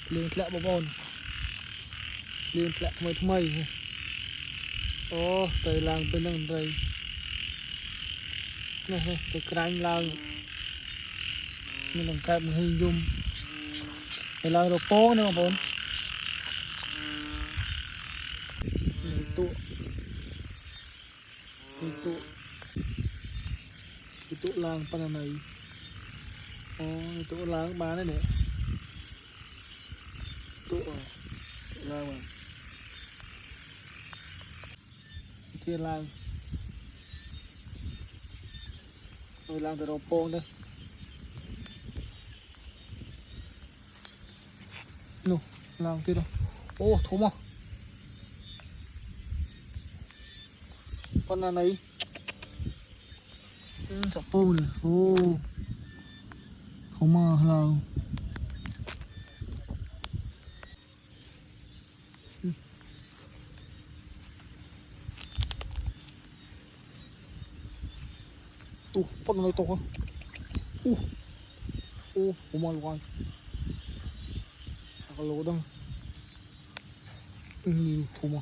liền lẹ bom bồn liền lẹ thay thay ô tới làng bên đằng đây này tới canh làng mình làm cái hình dung tới làng đồ phố nữa bom bồn tụ tụ tụ làng pan này ô tụ làng bán đấy nè tụ làng mà kia làng rồi làng từ đầu pôn đây nụ làng kia đâu ô thú mà con là này sập pôn này ô thú mà làng con này to không? Thú mà loài lỗ đâu thú mà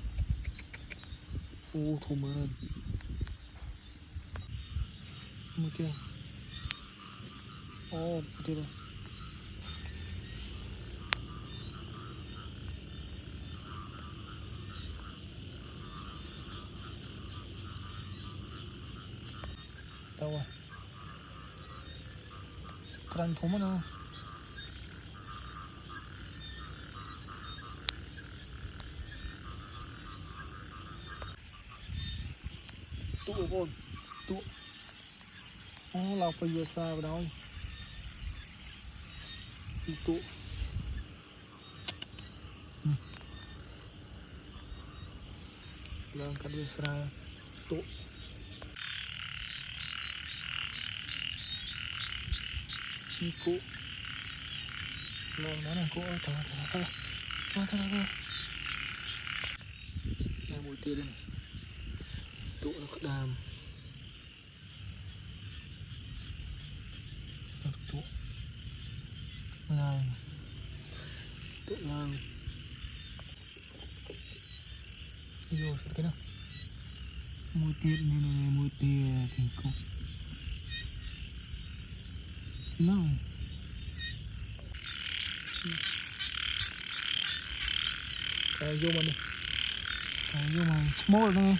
thú mà một kia kia đây đâu rồi canh thú mà đâu tụ con tụ lao bây giờ xa vào đâu tụ lang cắt về xa tụ cụ lang đó này cụ ơi thôi đây mùi tia đây này tụ nó đàm tụ lang vô sao cái nào mùi tia này mùi tia thành cục nào cái vô mà đi cái vô mà small này